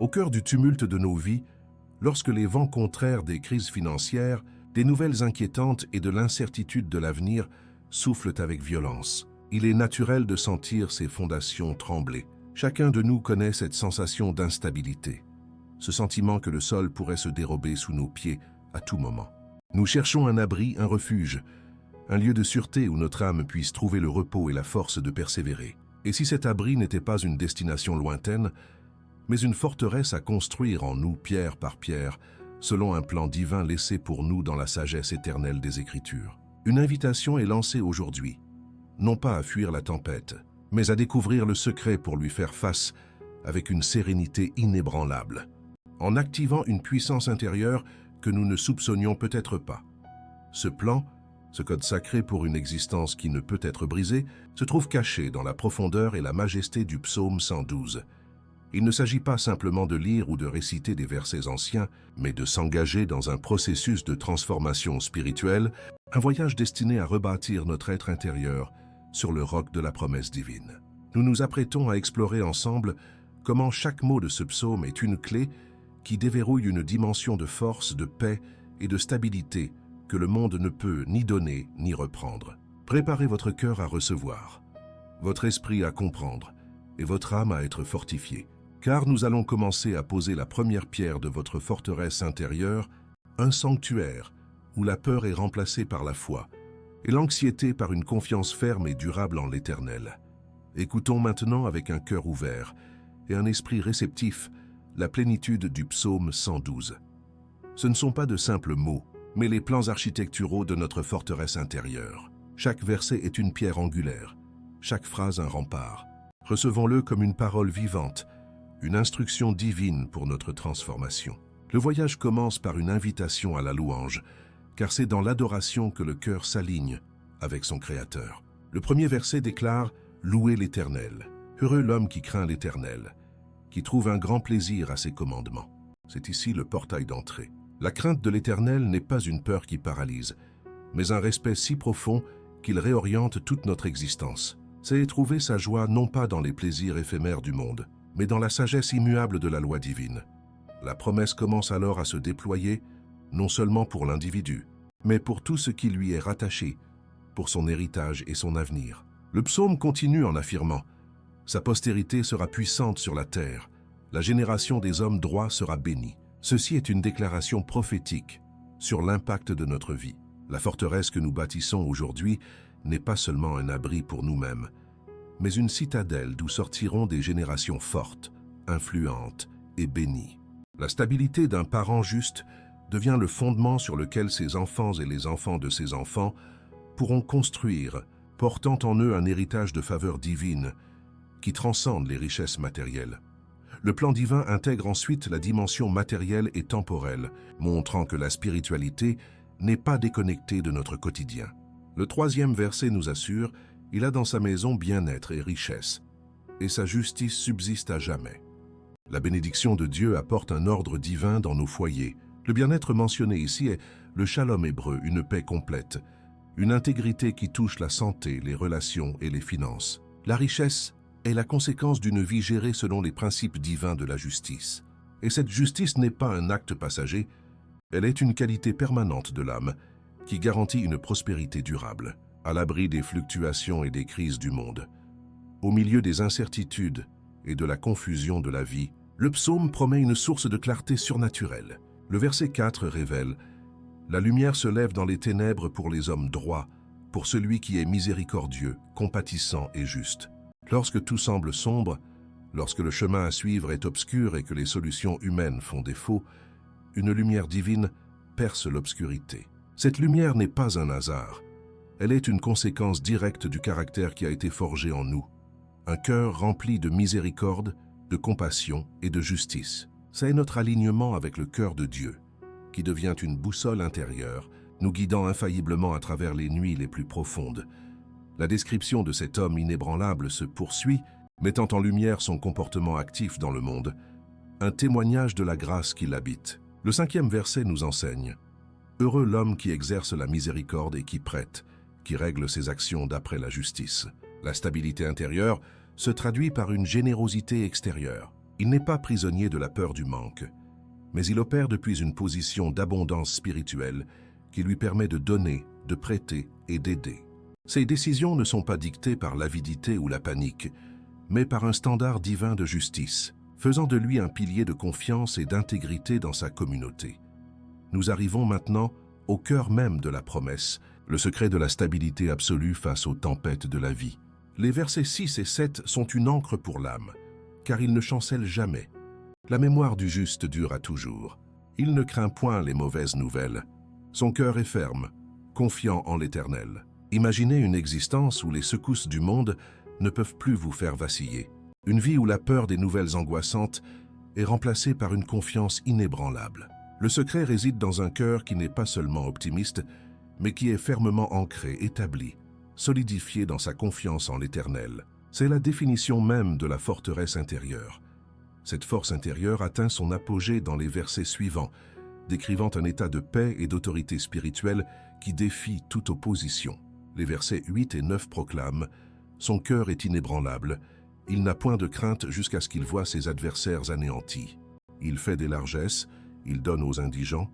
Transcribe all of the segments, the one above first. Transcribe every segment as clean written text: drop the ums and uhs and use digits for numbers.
Au cœur du tumulte de nos vies, lorsque les vents contraires des crises financières, des nouvelles inquiétantes et de l'incertitude de l'avenir soufflent avec violence, il est naturel de sentir ces fondations trembler. Chacun de nous connaît cette sensation d'instabilité, ce sentiment que le sol pourrait se dérober sous nos pieds à tout moment. Nous cherchons un abri, un refuge, un lieu de sûreté où notre âme puisse trouver le repos et la force de persévérer. Et si cet abri n'était pas une destination lointaine, mais une forteresse à construire en nous pierre par pierre, selon un plan divin laissé pour nous dans la sagesse éternelle des Écritures. Une invitation est lancée aujourd'hui, non pas à fuir la tempête, mais à découvrir le secret pour lui faire face avec une sérénité inébranlable, en activant une puissance intérieure que nous ne soupçonnions peut-être pas. Ce plan, ce code sacré pour une existence qui ne peut être brisée, se trouve caché dans la profondeur et la majesté du psaume 112. Il ne s'agit pas simplement de lire ou de réciter des versets anciens, mais de s'engager dans un processus de transformation spirituelle, un voyage destiné à rebâtir notre être intérieur sur le roc de la promesse divine. Nous nous apprêtons à explorer ensemble comment chaque mot de ce psaume est une clé qui déverrouille une dimension de force, de paix et de stabilité que le monde ne peut ni donner ni reprendre. Préparez votre cœur à recevoir, votre esprit à comprendre et votre âme à être fortifiée. Car nous allons commencer à poser la première pierre de votre forteresse intérieure, un sanctuaire où la peur est remplacée par la foi et l'anxiété par une confiance ferme et durable en l'Éternel. Écoutons maintenant avec un cœur ouvert et un esprit réceptif la plénitude du psaume 112. Ce ne sont pas de simples mots, mais les plans architecturaux de notre forteresse intérieure. Chaque verset est une pierre angulaire, chaque phrase un rempart. Recevons-le comme une parole vivante, une instruction divine pour notre transformation. Le voyage commence par une invitation à la louange, car c'est dans l'adoration que le cœur s'aligne avec son Créateur. Le premier verset déclare « Louez l'Éternel ». Heureux l'homme qui craint l'Éternel, qui trouve un grand plaisir à ses commandements. C'est ici le portail d'entrée. La crainte de l'Éternel n'est pas une peur qui paralyse, mais un respect si profond qu'il réoriente toute notre existence. C'est trouver sa joie non pas dans les plaisirs éphémères du monde, mais dans la sagesse immuable de la loi divine. La promesse commence alors à se déployer, non seulement pour l'individu, mais pour tout ce qui lui est rattaché, pour son héritage et son avenir. Le psaume continue en affirmant « Sa postérité sera puissante sur la terre, la génération des hommes droits sera bénie ». Ceci est une déclaration prophétique sur l'impact de notre vie. La forteresse que nous bâtissons aujourd'hui n'est pas seulement un abri pour nous-mêmes, mais une citadelle d'où sortiront des générations fortes, influentes et bénies. La stabilité d'un parent juste devient le fondement sur lequel ses enfants et les enfants de ses enfants pourront construire, portant en eux un héritage de faveur divine qui transcende les richesses matérielles. Le plan divin intègre ensuite la dimension matérielle et temporelle, montrant que la spiritualité n'est pas déconnectée de notre quotidien. Le troisième verset nous assure « Il a dans sa maison bien-être et richesse, et sa justice subsiste à jamais ». La bénédiction de Dieu apporte un ordre divin dans nos foyers. Le bien-être mentionné ici est le shalom hébreu, une paix complète, une intégrité qui touche la santé, les relations et les finances. La richesse est la conséquence d'une vie gérée selon les principes divins de la justice. Et cette justice n'est pas un acte passager, elle est une qualité permanente de l'âme qui garantit une prospérité durable, à l'abri des fluctuations et des crises du monde. Au milieu des incertitudes et de la confusion de la vie, le psaume promet une source de clarté surnaturelle. Le verset 4 révèle « La lumière se lève dans les ténèbres pour les hommes droits, pour celui qui est miséricordieux, compatissant et juste. » Lorsque tout semble sombre, lorsque le chemin à suivre est obscur et que les solutions humaines font défaut, une lumière divine perce l'obscurité. Cette lumière n'est pas un hasard. Elle est une conséquence directe du caractère qui a été forgé en nous. Un cœur rempli de miséricorde, de compassion et de justice. C'est notre alignement avec le cœur de Dieu, qui devient une boussole intérieure, nous guidant infailliblement à travers les nuits les plus profondes. La description de cet homme inébranlable se poursuit, mettant en lumière son comportement actif dans le monde, un témoignage de la grâce qui l'habite. Le 5e verset nous enseigne « Heureux l'homme qui exerce la miséricorde et qui prête, qui règle ses actions d'après la justice. » La stabilité intérieure se traduit par une générosité extérieure. Il n'est pas prisonnier de la peur du manque, mais il opère depuis une position d'abondance spirituelle qui lui permet de donner, de prêter et d'aider. Ses décisions ne sont pas dictées par l'avidité ou la panique, mais par un standard divin de justice, faisant de lui un pilier de confiance et d'intégrité dans sa communauté. Nous arrivons maintenant au cœur même de la promesse, le secret de la stabilité absolue face aux tempêtes de la vie. Les versets 6 et 7 sont une encre pour l'âme, car ils ne chancellent jamais. La mémoire du juste dure à toujours. Il ne craint point les mauvaises nouvelles. Son cœur est ferme, confiant en l'Éternel. Imaginez une existence où les secousses du monde ne peuvent plus vous faire vaciller. Une vie où la peur des nouvelles angoissantes est remplacée par une confiance inébranlable. Le secret réside dans un cœur qui n'est pas seulement optimiste, mais qui est fermement ancré, établi, solidifié dans sa confiance en l'Éternel. C'est la définition même de la forteresse intérieure. Cette force intérieure atteint son apogée dans les versets suivants, décrivant un état de paix et d'autorité spirituelle qui défie toute opposition. Les versets 8 et 9 proclament « Son cœur est inébranlable, il n'a point de crainte jusqu'à ce qu'il voie ses adversaires anéantis. Il fait des largesses, il donne aux indigents.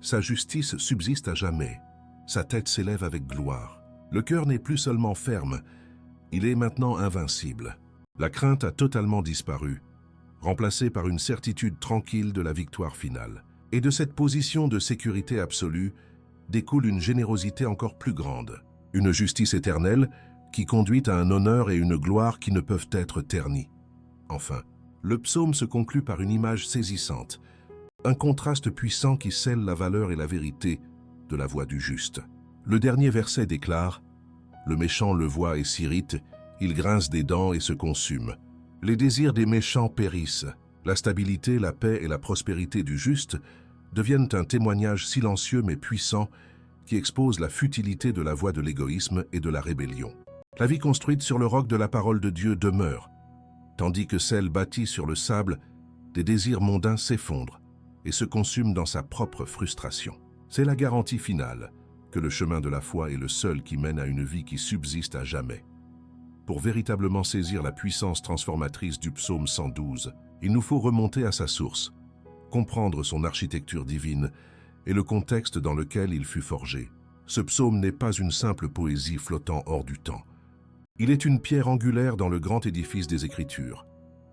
Sa justice subsiste à jamais, sa tête s'élève avec gloire. Le cœur n'est plus seulement ferme, il est maintenant invincible. La crainte a totalement disparu, remplacée par une certitude tranquille de la victoire finale. Et de cette position de sécurité absolue découle une générosité encore plus grande, une justice éternelle qui conduit à un honneur et une gloire qui ne peuvent être ternis. Enfin, le psaume se conclut par une image saisissante, un contraste puissant qui scelle la valeur et la vérité de la voix du juste. Le dernier verset déclare « Le méchant le voit et s'irrite, il grince des dents et se consume. Les désirs des méchants périssent. La stabilité, la paix et la prospérité du juste deviennent un témoignage silencieux mais puissant qui expose la futilité de la voie de l'égoïsme et de la rébellion. La vie construite sur le roc de la parole de Dieu demeure, tandis que celle bâtie sur le sable des désirs mondains s'effondre et se consume dans sa propre frustration. C'est la garantie finale que le chemin de la foi est le seul qui mène à une vie qui subsiste à jamais. Pour véritablement saisir la puissance transformatrice du psaume 112, il nous faut remonter à sa source, comprendre son architecture divine et le contexte dans lequel il fut forgé. Ce psaume n'est pas une simple poésie flottant hors du temps. Il est une pierre angulaire dans le grand édifice des Écritures,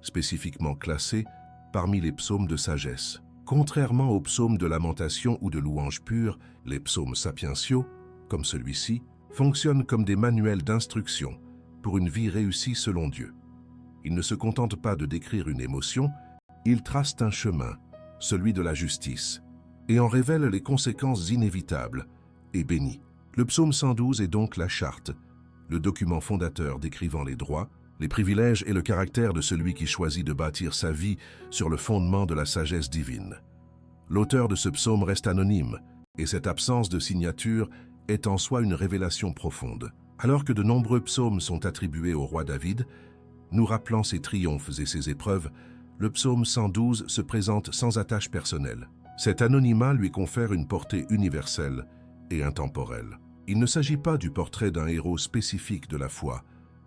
spécifiquement classé parmi les psaumes de sagesse. Contrairement aux psaumes de lamentation ou de louange pure, les psaumes sapientiaux, comme celui-ci, fonctionnent comme des manuels d'instruction pour une vie réussie selon Dieu. Ils ne se contentent pas de décrire une émotion, ils tracent un chemin, celui de la justice, et en révèlent les conséquences inévitables et bénies. Le psaume 112 est donc la charte, le document fondateur décrivant les droits, les privilèges et le caractère de celui qui choisit de bâtir sa vie sur le fondement de la sagesse divine. L'auteur de ce psaume reste anonyme, et cette absence de signature est en soi une révélation profonde. Alors que de nombreux psaumes sont attribués au roi David, nous rappelant ses triomphes et ses épreuves, le psaume 112 se présente sans attache personnelle. Cet anonymat lui confère une portée universelle et intemporelle. Il ne s'agit pas du portrait d'un héros spécifique de la foi,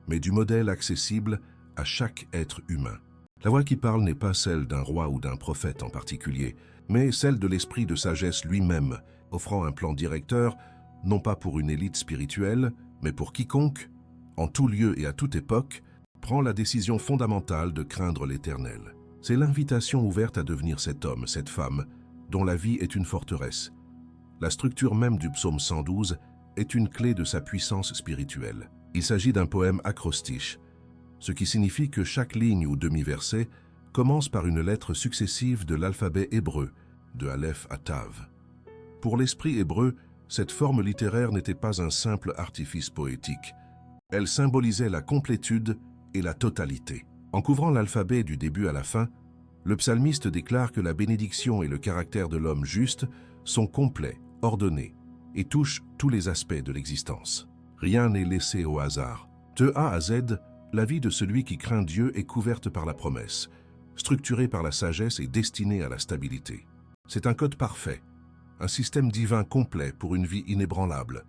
mais du modèle accessible à chaque être humain. La voix qui parle n'est pas celle d'un roi ou d'un prophète en particulier, mais celle de l'esprit de sagesse lui-même, offrant un plan directeur, non pas pour une élite spirituelle, mais pour quiconque, en tout lieu et à toute époque, prend la décision fondamentale de craindre l'Éternel. C'est l'invitation ouverte à devenir cet homme, cette femme, dont la vie est une forteresse. La structure même du psaume 112 est une clé de sa puissance spirituelle. Il s'agit d'un poème acrostiche, ce qui signifie que chaque ligne ou demi-verset commence par une lettre successive de l'alphabet hébreu, de Aleph à Tav. Pour l'esprit hébreu, cette forme littéraire n'était pas un simple artifice poétique. Elle symbolisait la complétude et la totalité. En couvrant l'alphabet du début à la fin, le psalmiste déclare que la bénédiction et le caractère de l'homme juste sont complets, ordonnés, et touchent tous les aspects de l'existence. Rien n'est laissé au hasard. De A à Z, la vie de celui qui craint Dieu est couverte par la promesse, structurée par la sagesse et destinée à la stabilité. C'est un code parfait, un système divin complet pour une vie inébranlable.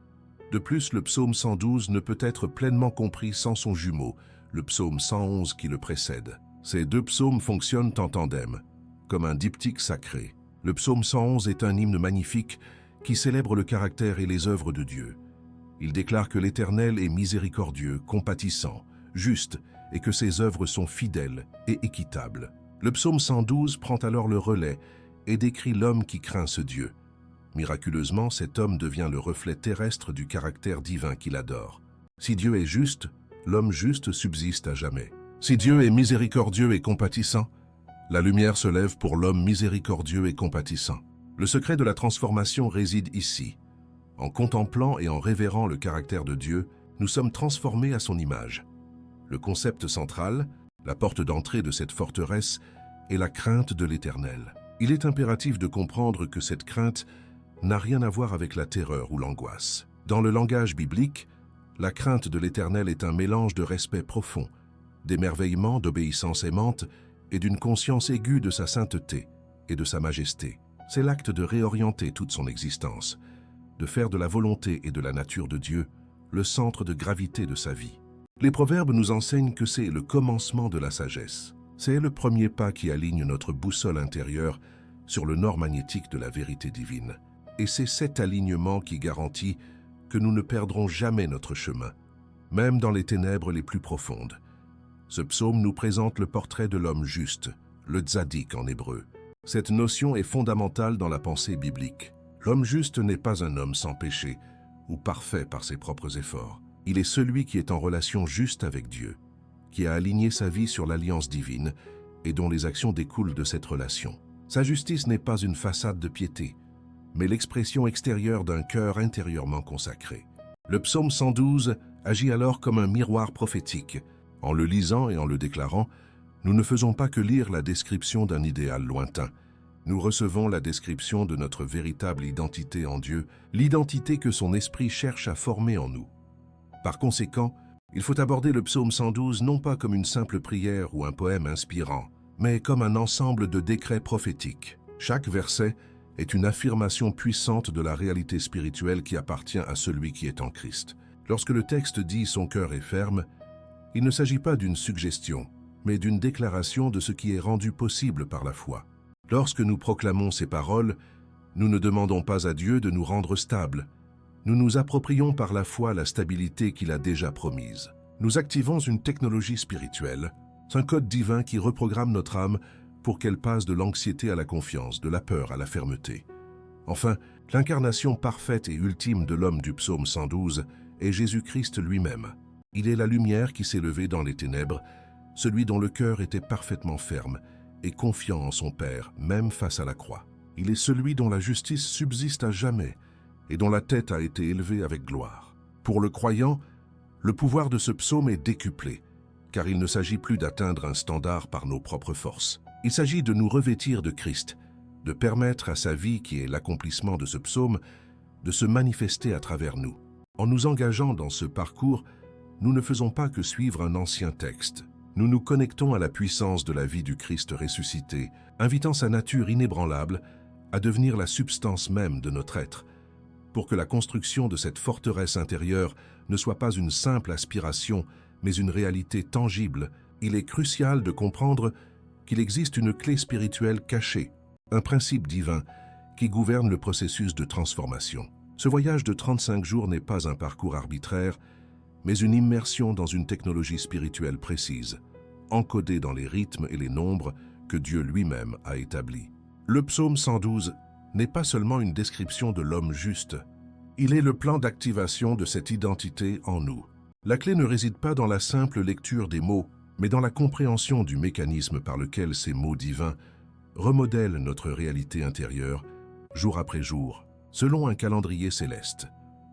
De plus, le psaume 112 ne peut être pleinement compris sans son jumeau, le psaume 111 qui le précède. Ces deux psaumes fonctionnent en tandem, comme un diptyque sacré. Le psaume 111 est un hymne magnifique qui célèbre le caractère et les œuvres de Dieu. Il déclare que l'Éternel est miséricordieux, compatissant, juste et que ses œuvres sont fidèles et équitables. Le psaume 112 prend alors le relais et décrit l'homme qui craint ce Dieu. Miraculeusement, cet homme devient le reflet terrestre du caractère divin qu'il adore. Si Dieu est juste, l'homme juste subsiste à jamais. Si Dieu est miséricordieux et compatissant, la lumière se lève pour l'homme miséricordieux et compatissant. Le secret de la transformation réside ici. En contemplant et en révérant le caractère de Dieu, nous sommes transformés à son image. Le concept central, la porte d'entrée de cette forteresse, est la crainte de l'Éternel. Il est impératif de comprendre que cette crainte n'a rien à voir avec la terreur ou l'angoisse. Dans le langage biblique, la crainte de l'Éternel est un mélange de respect profond, d'émerveillement, d'obéissance aimante et d'une conscience aiguë de sa sainteté et de sa majesté. C'est l'acte de réorienter toute son existence, de faire de la volonté et de la nature de Dieu le centre de gravité de sa vie. Les proverbes nous enseignent que c'est le commencement de la sagesse. C'est le premier pas qui aligne notre boussole intérieure sur le nord magnétique de la vérité divine. Et c'est cet alignement qui garantit que nous ne perdrons jamais notre chemin, même dans les ténèbres les plus profondes. Ce psaume nous présente le portrait de l'homme juste, le tzaddik en hébreu. Cette notion est fondamentale dans la pensée biblique. L'homme juste n'est pas un homme sans péché ou parfait par ses propres efforts. Il est celui qui est en relation juste avec Dieu, qui a aligné sa vie sur l'alliance divine et dont les actions découlent de cette relation. Sa justice n'est pas une façade de piété, mais l'expression extérieure d'un cœur intérieurement consacré. Le psaume 112 agit alors comme un miroir prophétique. En le lisant et en le déclarant, nous ne faisons pas que lire la description d'un idéal lointain. Nous recevons la description de notre véritable identité en Dieu, l'identité que son esprit cherche à former en nous. Par conséquent, il faut aborder le psaume 112 non pas comme une simple prière ou un poème inspirant, mais comme un ensemble de décrets prophétiques. Chaque verset est une affirmation puissante de la réalité spirituelle qui appartient à celui qui est en Christ. Lorsque le texte dit « son cœur est ferme », il ne s'agit pas d'une suggestion, mais d'une déclaration de ce qui est rendu possible par la foi. Lorsque nous proclamons ces paroles, nous ne demandons pas à Dieu de nous rendre stables. Nous nous approprions par la foi la stabilité qu'il a déjà promise. Nous activons une technologie spirituelle, un code divin qui reprogramme notre âme pour qu'elle passe de l'anxiété à la confiance, de la peur à la fermeté. Enfin, l'incarnation parfaite et ultime de l'homme du psaume 112 est Jésus-Christ lui-même. Il est la lumière qui s'est levée dans les ténèbres, celui dont le cœur était parfaitement ferme et confiant en son Père, même face à la croix. Il est celui dont la justice subsiste à jamais et dont la tête a été élevée avec gloire. Pour le croyant, le pouvoir de ce psaume est décuplé, car il ne s'agit plus d'atteindre un standard par nos propres forces. Il s'agit de nous revêtir de Christ, de permettre à sa vie, qui est l'accomplissement de ce psaume, de se manifester à travers nous. En nous engageant dans ce parcours, nous ne faisons pas que suivre un ancien texte. Nous nous connectons à la puissance de la vie du Christ ressuscité, invitant sa nature inébranlable à devenir la substance même de notre être, pour que la construction de cette forteresse intérieure ne soit pas une simple aspiration, mais une réalité tangible. Il est crucial de comprendre qu'il existe une clé spirituelle cachée, un principe divin qui gouverne le processus de transformation. Ce voyage de 35 jours n'est pas un parcours arbitraire, mais une immersion dans une technologie spirituelle précise, encodée dans les rythmes et les nombres que Dieu lui-même a établis. Le psaume 112 n'est pas seulement une description de l'homme juste, il est le plan d'activation de cette identité en nous. La clé ne réside pas dans la simple lecture des mots, mais dans la compréhension du mécanisme par lequel ces mots divins remodèlent notre réalité intérieure, jour après jour, selon un calendrier céleste.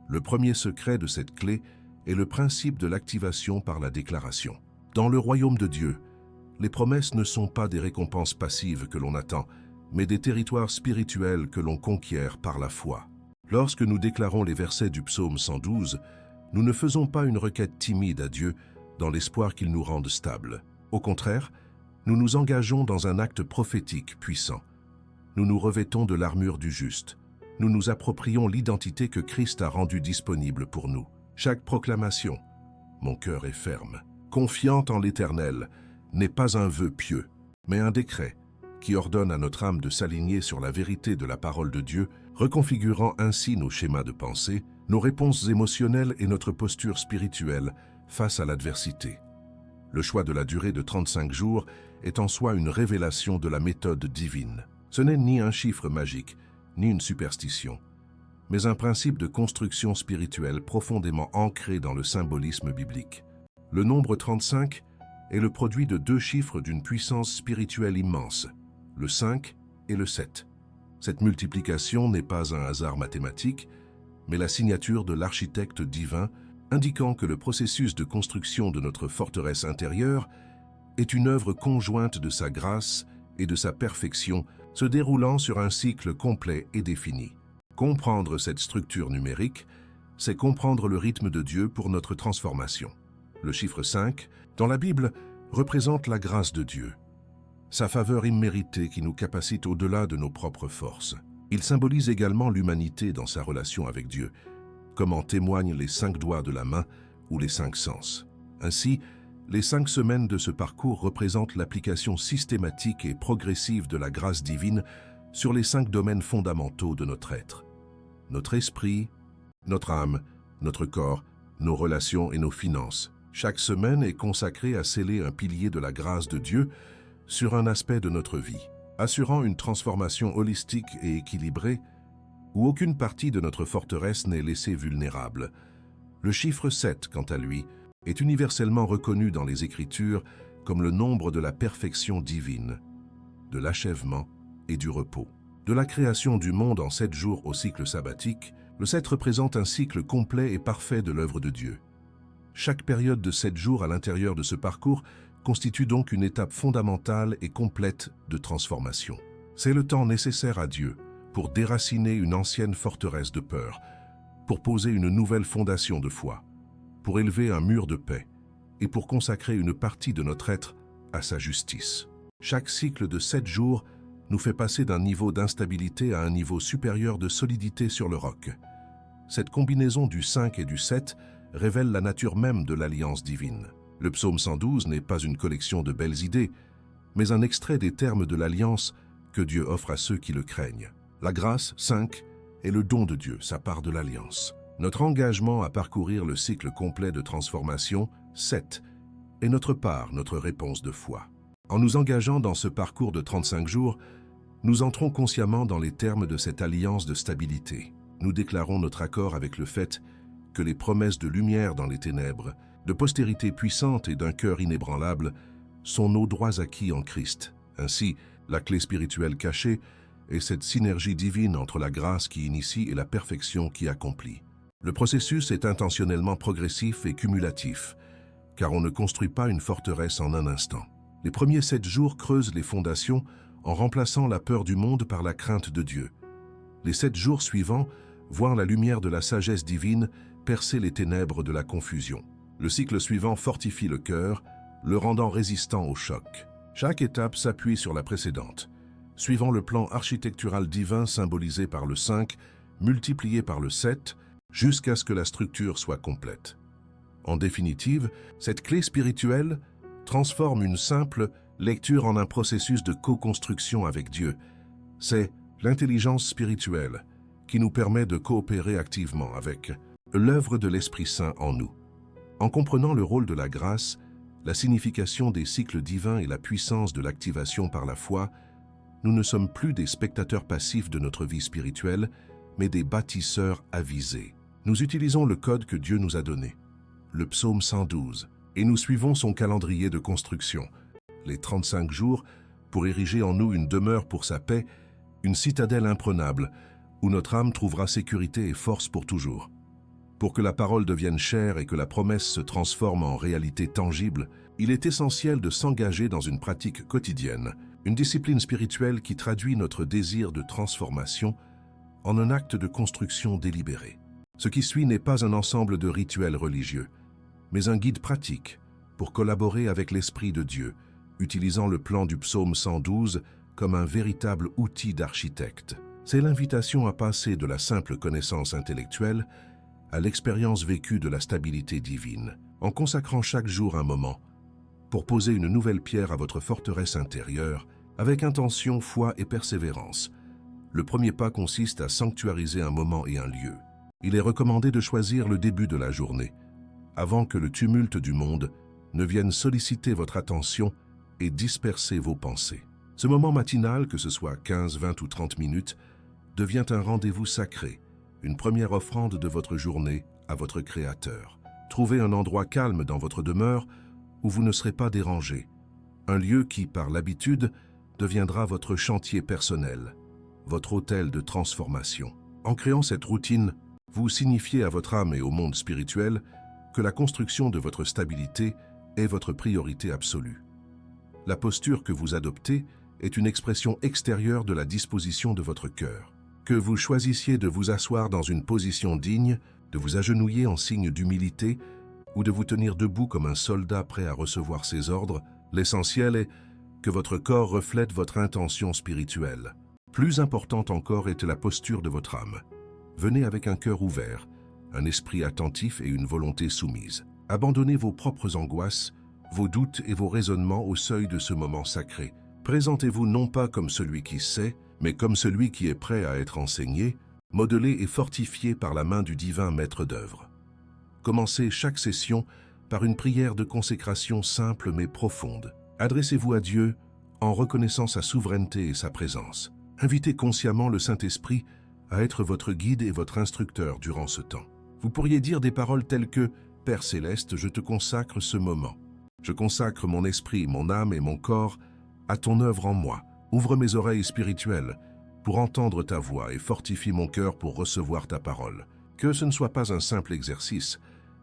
Le premier secret de cette clé est le principe de l'activation par la déclaration. Dans le royaume de Dieu, les promesses ne sont pas des récompenses passives que l'on attend, mais des territoires spirituels que l'on conquiert par la foi. Lorsque nous déclarons les versets du psaume 112, nous ne faisons pas une requête timide à Dieu dans l'espoir qu'il nous rende stables. Au contraire, nous nous engageons dans un acte prophétique puissant. Nous nous revêtons de l'armure du juste. Nous nous approprions l'identité que Christ a rendue disponible pour nous. Chaque proclamation, « Mon cœur est ferme, confiante en l'Éternel, n'est pas un vœu pieux, mais un décret qui ordonne à notre âme de s'aligner sur la vérité de la parole de Dieu, reconfigurant ainsi nos schémas de pensée, nos réponses émotionnelles et notre posture spirituelle face à l'adversité. Le choix de la durée de 35 jours est en soi une révélation de la méthode divine. Ce n'est ni un chiffre magique, ni une superstition, mais un principe de construction spirituelle profondément ancré dans le symbolisme biblique. Le nombre 35 est le produit de deux chiffres d'une puissance spirituelle immense, le 5 et le 7. Cette multiplication n'est pas un hasard mathématique, mais la signature de l'architecte divin, indiquant que le processus de construction de notre forteresse intérieure est une œuvre conjointe de sa grâce et de sa perfection, se déroulant sur un cycle complet et défini. Comprendre cette structure numérique, c'est comprendre le rythme de Dieu pour notre transformation. Le chiffre 5, dans la Bible, représente la grâce de Dieu, sa faveur imméritée qui nous capacite au-delà de nos propres forces. Il symbolise également l'humanité dans sa relation avec Dieu, comme en témoignent les 5 doigts de la main ou les 5 sens. Ainsi, les 5 semaines de ce parcours représentent l'application systématique et progressive de la grâce divine sur les 5 domaines fondamentaux de notre être. Notre esprit, notre âme, notre corps, nos relations et nos finances. Chaque semaine est consacrée à sceller un pilier de la grâce de Dieu sur un aspect de notre vie, assurant une transformation holistique et équilibrée où aucune partie de notre forteresse n'est laissée vulnérable. Le chiffre 7, quant à lui, est universellement reconnu dans les Écritures comme le nombre de la perfection divine, de l'achèvement et du repos. De la création du monde en 7 jours au cycle sabbatique, le 7 représente un cycle complet et parfait de l'œuvre de Dieu. Chaque période de 7 jours à l'intérieur de ce parcours constitue donc une étape fondamentale et complète de transformation. C'est le temps nécessaire à Dieu pour déraciner une ancienne forteresse de peur, pour poser une nouvelle fondation de foi, pour élever un mur de paix et pour consacrer une partie de notre être à sa justice. Chaque cycle de 7 jours nous fait passer d'un niveau d'instabilité à un niveau supérieur de solidité sur le roc. Cette combinaison du 5 et du 7 révèle la nature même de l'alliance divine. Le psaume 112 n'est pas une collection de belles idées, mais un extrait des termes de l'alliance que Dieu offre à ceux qui le craignent. La grâce, 5, est le don de Dieu, sa part de l'alliance. Notre engagement à parcourir le cycle complet de transformation, 7, est notre part, notre réponse de foi. En nous engageant dans ce parcours de 35 jours, nous entrons consciemment dans les termes de cette alliance de stabilité. Nous déclarons notre accord avec le fait que les promesses de lumière dans les ténèbres, de postérité puissante et d'un cœur inébranlable sont nos droits acquis en Christ. Ainsi, la clé spirituelle cachée est cette synergie divine entre la grâce qui initie et la perfection qui accomplit. Le processus est intentionnellement progressif et cumulatif, car on ne construit pas une forteresse en un instant. Les premiers 7 jours creusent les fondations en remplaçant la peur du monde par la crainte de Dieu. Les 7 jours suivants voient la lumière de la sagesse divine percer les ténèbres de la confusion. Le cycle suivant fortifie le cœur, le rendant résistant au choc. Chaque étape s'appuie sur la précédente, suivant le plan architectural divin symbolisé par le 5, multiplié par le 7, jusqu'à ce que la structure soit complète. En définitive, cette clé spirituelle transforme une simple lecture en un processus de co-construction avec Dieu. C'est l'intelligence spirituelle qui nous permet de coopérer activement avec l'œuvre de l'Esprit Saint en nous. En comprenant le rôle de la grâce, la signification des cycles divins et la puissance de l'activation par la foi, nous ne sommes plus des spectateurs passifs de notre vie spirituelle, mais des bâtisseurs avisés. Nous utilisons le code que Dieu nous a donné, le psaume 112, et nous suivons son calendrier de construction, les 35 jours, pour ériger en nous une demeure pour sa paix, une citadelle imprenable, où notre âme trouvera sécurité et force pour toujours. Pour que la parole devienne chair et que la promesse se transforme en réalité tangible, il est essentiel de s'engager dans une pratique quotidienne, une discipline spirituelle qui traduit notre désir de transformation en un acte de construction délibéré. Ce qui suit n'est pas un ensemble de rituels religieux, mais un guide pratique pour collaborer avec l'Esprit de Dieu, utilisant le plan du psaume 112 comme un véritable outil d'architecte. C'est l'invitation à passer de la simple connaissance intellectuelle à l'expérience vécue de la stabilité divine, en consacrant chaque jour un moment pour poser une nouvelle pierre à votre forteresse intérieure avec intention, foi et persévérance. Le premier pas consiste à sanctuariser un moment et un lieu. Il est recommandé de choisir le début de la journée, avant que le tumulte du monde ne vienne solliciter votre attention et disperser vos pensées. Ce moment matinal, que ce soit 15, 20 ou 30 minutes, devient un rendez-vous sacré, une première offrande de votre journée à votre Créateur. Trouvez un endroit calme dans votre demeure où vous ne serez pas dérangé, un lieu qui, par l'habitude, deviendra votre chantier personnel, votre hôtel de transformation. En créant cette routine, vous signifiez à votre âme et au monde spirituel que la construction de votre stabilité est votre priorité absolue. La posture que vous adoptez est une expression extérieure de la disposition de votre cœur. Que vous choisissiez de vous asseoir dans une position digne, de vous agenouiller en signe d'humilité ou de vous tenir debout comme un soldat prêt à recevoir ses ordres, l'essentiel est que votre corps reflète votre intention spirituelle. Plus importante encore est la posture de votre âme. Venez avec un cœur ouvert, un esprit attentif et une volonté soumise. Abandonnez vos propres angoisses, vos doutes et vos raisonnements au seuil de ce moment sacré. Présentez-vous non pas comme celui qui sait, mais comme celui qui est prêt à être enseigné, modelé et fortifié par la main du divin maître d'œuvre. Commencez chaque session par une prière de consécration simple mais profonde. Adressez-vous à Dieu en reconnaissant sa souveraineté et sa présence. Invitez consciemment le Saint-Esprit à être votre guide et votre instructeur durant ce temps. Vous pourriez dire des paroles telles que « Père céleste, je te consacre ce moment. Je consacre mon esprit, mon âme et mon corps à ton œuvre en moi. Ouvre mes oreilles spirituelles pour entendre ta voix et fortifie mon cœur pour recevoir ta parole. Que ce ne soit pas un simple exercice,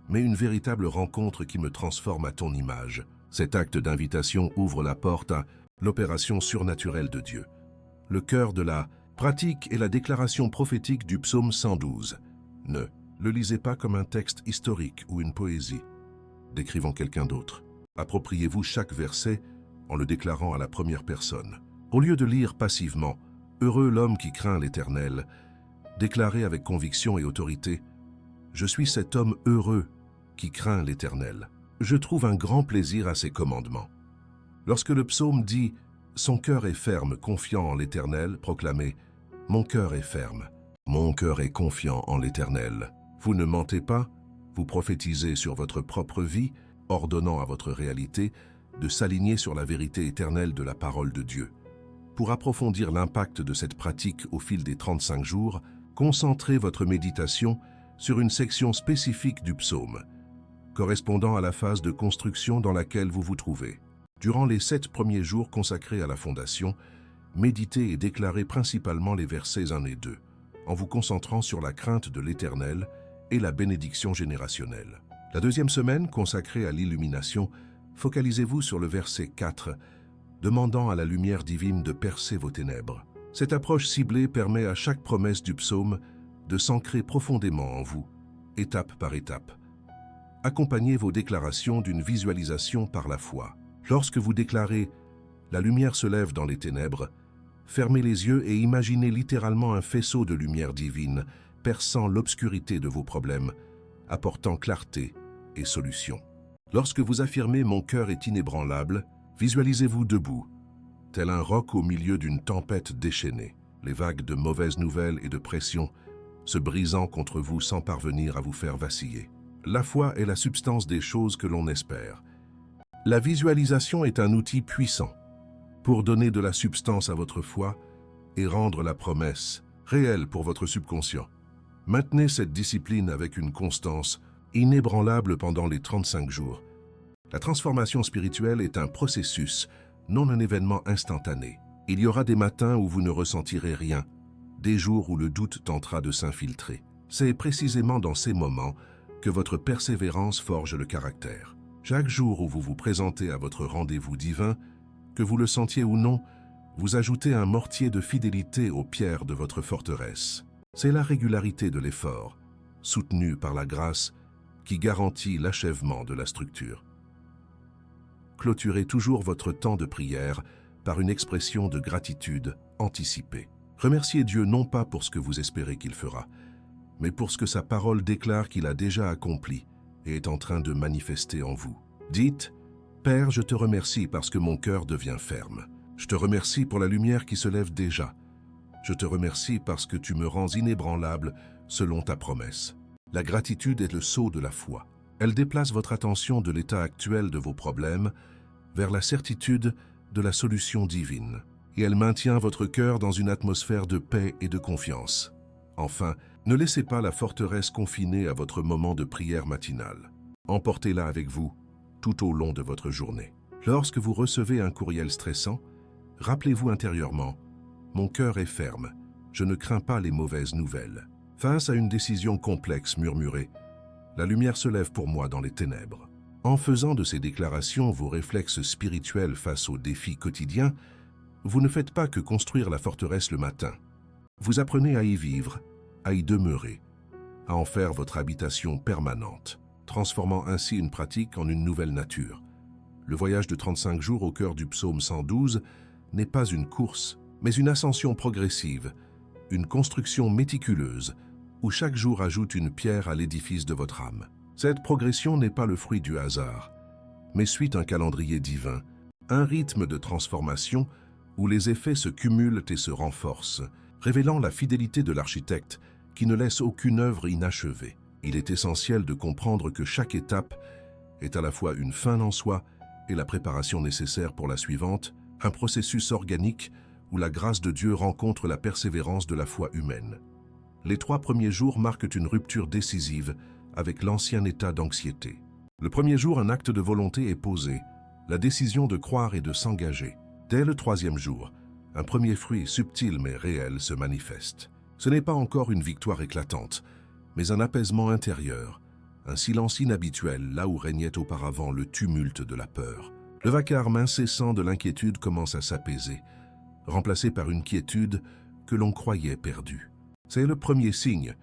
mais une véritable rencontre qui me transforme à ton image. » Cet acte d'invitation ouvre la porte à l'opération surnaturelle de Dieu. Le cœur de la pratique est la déclaration prophétique du psaume 112. Ne le lisez pas comme un texte historique ou une poésie, décrivant quelqu'un d'autre. Appropriez-vous chaque verset en le déclarant à la première personne. Au lieu de lire passivement « Heureux l'homme qui craint l'Éternel », déclarez avec conviction et autorité « Je suis cet homme heureux qui craint l'Éternel. Je trouve un grand plaisir à ses commandements. » Lorsque le psaume dit « Son cœur est ferme, confiant en l'Éternel », proclamez « Mon cœur est ferme, mon cœur est confiant en l'Éternel ». Vous ne mentez pas, vous prophétisez sur votre propre vie, ordonnant à votre réalité de s'aligner sur la vérité éternelle de la parole de Dieu. Pour approfondir l'impact de cette pratique au fil des 35 jours, concentrez votre méditation sur une section spécifique du psaume, correspondant à la phase de construction dans laquelle vous vous trouvez. Durant les 7 premiers jours consacrés à la fondation, méditez et déclarez principalement les versets 1 et 2, en vous concentrant sur la crainte de l'Éternel et la bénédiction générationnelle. La deuxième semaine, consacrée à l'illumination, focalisez-vous sur le verset 4, demandant à la lumière divine de percer vos ténèbres. Cette approche ciblée permet à chaque promesse du psaume de s'ancrer profondément en vous, étape par étape. Accompagnez vos déclarations d'une visualisation par la foi. Lorsque vous déclarez « La lumière se lève dans les ténèbres », fermez les yeux et imaginez littéralement un faisceau de lumière divine perçant l'obscurité de vos problèmes, apportant clarté et solution. Lorsque vous affirmez « Mon cœur est inébranlable », visualisez-vous debout, tel un roc au milieu d'une tempête déchaînée, les vagues de mauvaises nouvelles et de pression se brisant contre vous sans parvenir à vous faire vaciller. La foi est la substance des choses que l'on espère. La visualisation est un outil puissant pour donner de la substance à votre foi et rendre la promesse réelle pour votre subconscient. Maintenez cette discipline avec une constance inébranlable pendant les 35 jours. La transformation spirituelle est un processus, non un événement instantané. Il y aura des matins où vous ne ressentirez rien, des jours où le doute tentera de s'infiltrer. C'est précisément dans ces moments que votre persévérance forge le caractère. Chaque jour où vous vous présentez à votre rendez-vous divin, que vous le sentiez ou non, vous ajoutez un mortier de fidélité aux pierres de votre forteresse. C'est la régularité de l'effort, soutenue par la grâce, qui garantit l'achèvement de la structure. Clôturez toujours votre temps de prière par une expression de gratitude anticipée. Remerciez Dieu non pas pour ce que vous espérez qu'il fera, mais pour ce que sa parole déclare qu'il a déjà accompli et est en train de manifester en vous. Dites, Père, je te remercie parce que mon cœur devient ferme. Je te remercie pour la lumière qui se lève déjà. Je te remercie parce que tu me rends inébranlable selon ta promesse. La gratitude est le sceau de la foi. Elle déplace votre attention de l'état actuel de vos problèmes vers la certitude de la solution divine. Et elle maintient votre cœur dans une atmosphère de paix et de confiance. Enfin, ne laissez pas la forteresse confinée à votre moment de prière matinale. Emportez-la avec vous tout au long de votre journée. Lorsque vous recevez un courriel stressant, rappelez-vous intérieurement « Mon cœur est ferme, je ne crains pas les mauvaises nouvelles ». Face à une décision complexe, murmurez « La lumière se lève pour moi dans les ténèbres ». En faisant de ces déclarations vos réflexes spirituels face aux défis quotidiens, vous ne faites pas que construire la forteresse le matin. Vous apprenez à y vivre, à y demeurer, à en faire votre habitation permanente, transformant ainsi une pratique en une nouvelle nature. Le voyage de 35 jours au cœur du psaume 112 n'est pas une course, mais une ascension progressive, une construction méticuleuse, où chaque jour ajoute une pierre à l'édifice de votre âme. Cette progression n'est pas le fruit du hasard, mais suit un calendrier divin, un rythme de transformation où les effets se cumulent et se renforcent, révélant la fidélité de l'architecte qui ne laisse aucune œuvre inachevée. Il est essentiel de comprendre que chaque étape est à la fois une fin en soi et la préparation nécessaire pour la suivante, un processus organique où la grâce de Dieu rencontre la persévérance de la foi humaine. Les 3 premiers jours marquent une rupture décisive avec l'ancien état d'anxiété. Le premier jour, un acte de volonté est posé, la décision de croire et de s'engager. Dès le 3e jour, un premier fruit subtil mais réel se manifeste. Ce n'est pas encore une victoire éclatante, mais un apaisement intérieur, un silence inhabituel là où régnait auparavant le tumulte de la peur. Le vacarme incessant de l'inquiétude commence à s'apaiser, remplacé par une quiétude que l'on croyait perdue. C'est le premier signe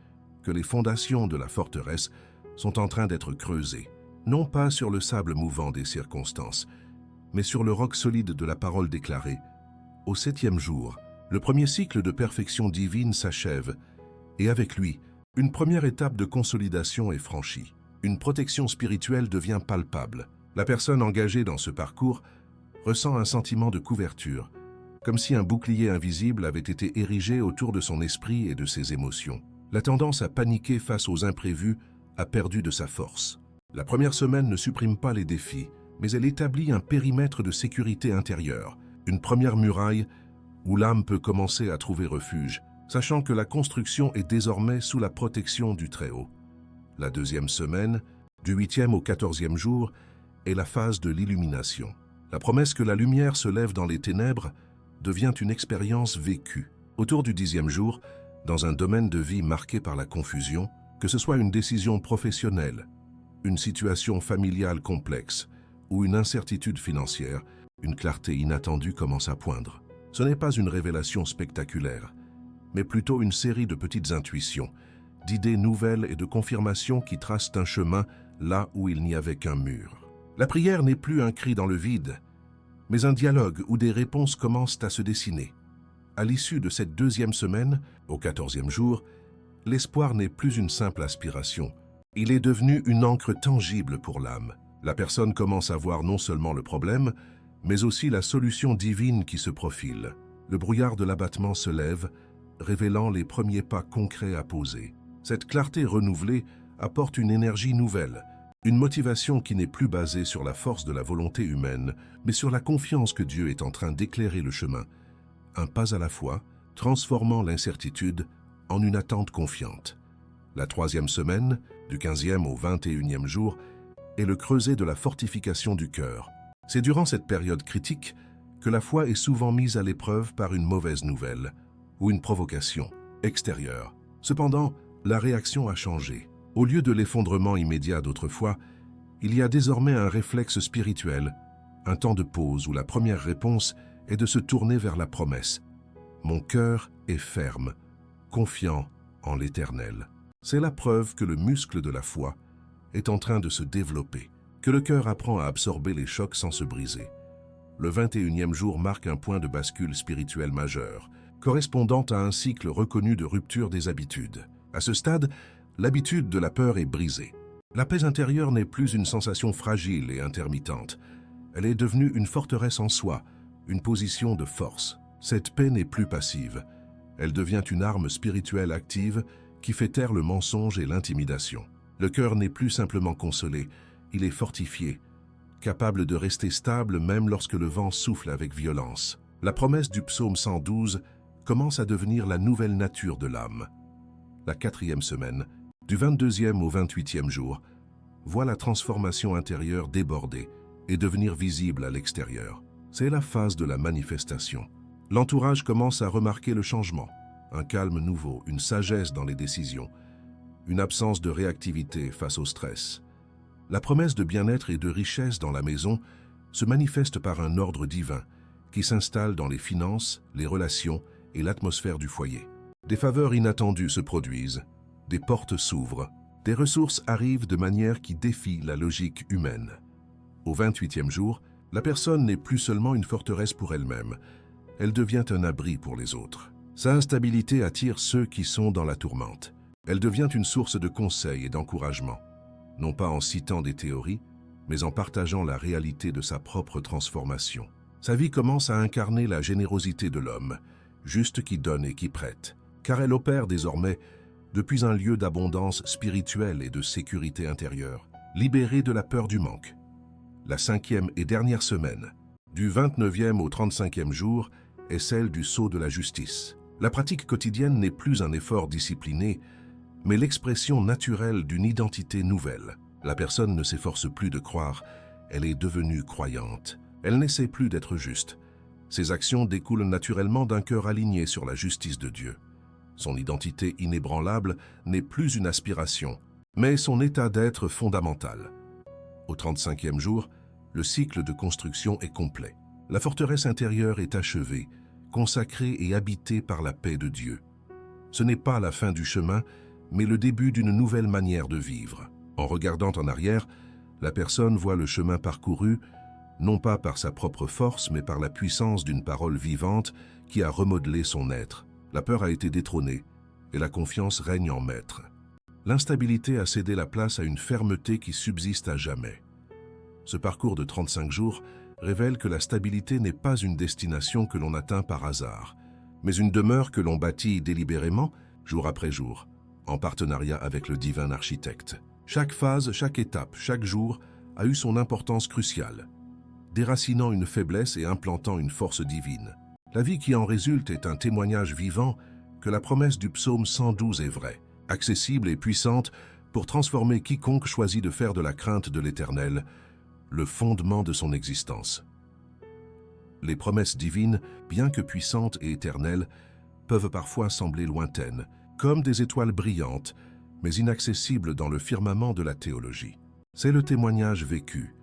que les fondations de la forteresse sont en train d'être creusées, non pas sur le sable mouvant des circonstances, mais sur le roc solide de la parole déclarée. Au 7e jour, le premier cycle de perfection divine s'achève, et avec lui, une première étape de consolidation est franchie. Une protection spirituelle devient palpable. La personne engagée dans ce parcours ressent un sentiment de couverture, comme si un bouclier invisible avait été érigé autour de son esprit et de ses émotions. La tendance à paniquer face aux imprévus a perdu de sa force. La première semaine ne supprime pas les défis, mais elle établit un périmètre de sécurité intérieure, une première muraille où l'âme peut commencer à trouver refuge, sachant que la construction est désormais sous la protection du Très-Haut. La 2e semaine, du 8e au 14e jour, est la phase de l'illumination. La promesse que la lumière se lève dans les ténèbres devient une expérience vécue. Autour du 10e jour, dans un domaine de vie marqué par la confusion, que ce soit une décision professionnelle, une situation familiale complexe ou une incertitude financière, une clarté inattendue commence à poindre. Ce n'est pas une révélation spectaculaire, mais plutôt une série de petites intuitions, d'idées nouvelles et de confirmations qui tracent un chemin là où il n'y avait qu'un mur. La prière n'est plus un cri dans le vide, mais un dialogue où des réponses commencent à se dessiner. À l'issue de cette 2e semaine, au 14e jour, l'espoir n'est plus une simple aspiration. Il est devenu une encre tangible pour l'âme. La personne commence à voir non seulement le problème, mais aussi la solution divine qui se profile. Le brouillard de l'abattement se lève, révélant les premiers pas concrets à poser. Cette clarté renouvelée apporte une énergie nouvelle, une motivation qui n'est plus basée sur la force de la volonté humaine, mais sur la confiance que Dieu est en train d'éclairer le chemin, un pas à la fois, transformant l'incertitude en une attente confiante. La 3e semaine, du 15e au 21e jour, est le creuset de la fortification du cœur. C'est durant cette période critique que la foi est souvent mise à l'épreuve par une mauvaise nouvelle ou une provocation extérieure. Cependant, la réaction a changé. Au lieu de l'effondrement immédiat d'autrefois, il y a désormais un réflexe spirituel, un temps de pause où la première réponse est de se tourner vers la promesse. Mon cœur est ferme, confiant en l'Éternel. C'est la preuve que le muscle de la foi est en train de se développer, que le cœur apprend à absorber les chocs sans se briser. Le 21e jour marque un point de bascule spirituel majeur, correspondant à un cycle reconnu de rupture des habitudes. À ce stade, l'habitude de la peur est brisée. La paix intérieure n'est plus une sensation fragile et intermittente. Elle est devenue une forteresse en soi, une position de force. Cette paix n'est plus passive. Elle devient une arme spirituelle active qui fait taire le mensonge et l'intimidation. Le cœur n'est plus simplement consolé, il est fortifié, capable de rester stable même lorsque le vent souffle avec violence. La promesse du psaume 112 commence à devenir la nouvelle nature de l'âme. La 4e semaine, du 22e au 28e jour, voit la transformation intérieure déborder et devenir visible à l'extérieur. C'est la phase de la manifestation. L'entourage commence à remarquer le changement, un calme nouveau, une sagesse dans les décisions, une absence de réactivité face au stress. La promesse de bien-être et de richesse dans la maison se manifeste par un ordre divin qui s'installe dans les finances, les relations et l'atmosphère du foyer. Des faveurs inattendues se produisent, des portes s'ouvrent, des ressources arrivent de manière qui défie la logique humaine. Au 28e jour, la personne n'est plus seulement une forteresse pour elle-même, elle devient un abri pour les autres. Sa instabilité attire ceux qui sont dans la tourmente. Elle devient une source de conseils et d'encouragement, non pas en citant des théories, mais en partageant la réalité de sa propre transformation. Sa vie commence à incarner la générosité de l'homme, juste qui donne et qui prête, car elle opère désormais depuis un lieu d'abondance spirituelle et de sécurité intérieure, libérée de la peur du manque. La 5e et dernière semaine, du 29e au 35e jour, est celle du sceau de la justice. La pratique quotidienne n'est plus un effort discipliné, mais l'expression naturelle d'une identité nouvelle. La personne ne s'efforce plus de croire, elle est devenue croyante. Elle n'essaie plus d'être juste. Ses actions découlent naturellement d'un cœur aligné sur la justice de Dieu. Son identité inébranlable n'est plus une aspiration, mais son état d'être fondamental. Au 35e jour, le cycle de construction est complet. La forteresse intérieure est achevée, consacrée et habitée par la paix de Dieu. Ce n'est pas la fin du chemin, mais le début d'une nouvelle manière de vivre. En regardant en arrière, la personne voit le chemin parcouru, non pas par sa propre force, mais par la puissance d'une parole vivante qui a remodelé son être. La peur a été détrônée et la confiance règne en maître. L'instabilité a cédé la place à une fermeté qui subsiste à jamais. Ce parcours de 35 jours révèle que la stabilité n'est pas une destination que l'on atteint par hasard, mais une demeure que l'on bâtit délibérément, jour après jour, en partenariat avec le divin architecte. Chaque phase, chaque étape, chaque jour a eu son importance cruciale, déracinant une faiblesse et implantant une force divine. La vie qui en résulte est un témoignage vivant que la promesse du psaume 112 est vraie, accessible et puissante pour transformer quiconque choisit de faire de la crainte de l'Éternel le fondement de son existence. Les promesses divines, bien que puissantes et éternelles, peuvent parfois sembler lointaines, comme des étoiles brillantes, mais inaccessibles dans le firmament de la théologie. C'est le témoignage vécu,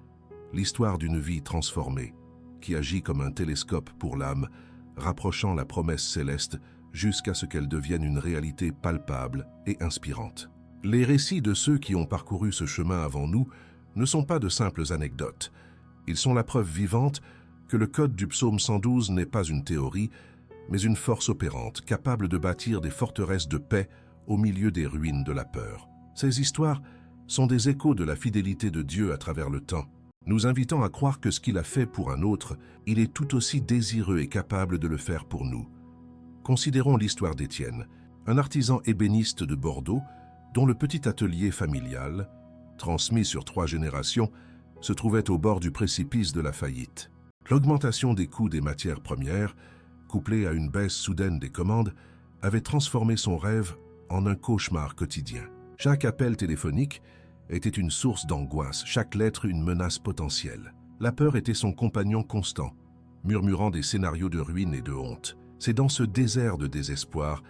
l'histoire d'une vie transformée, qui agit comme un télescope pour l'âme, rapprochant la promesse céleste jusqu'à ce qu'elle devienne une réalité palpable et inspirante. Les récits de ceux qui ont parcouru ce chemin avant nous ne sont pas de simples anecdotes. Ils sont la preuve vivante que le code du psaume 112 n'est pas une théorie, mais une force opérante, capable de bâtir des forteresses de paix au milieu des ruines de la peur. Ces histoires sont des échos de la fidélité de Dieu à travers le temps, nous invitant à croire que ce qu'il a fait pour un autre, il est tout aussi désireux et capable de le faire pour nous. Considérons l'histoire d'Étienne, un artisan ébéniste de Bordeaux, dont le petit atelier familial, transmis sur 3 générations, se trouvait au bord du précipice de la faillite. L'augmentation des coûts des matières premières, couplée à une baisse soudaine des commandes, avait transformé son rêve en un cauchemar quotidien. Chaque appel téléphonique était une source d'angoisse, chaque lettre une menace potentielle. La peur était son compagnon constant, murmurant des scénarios de ruine et de honte. C'est dans ce désert de désespoir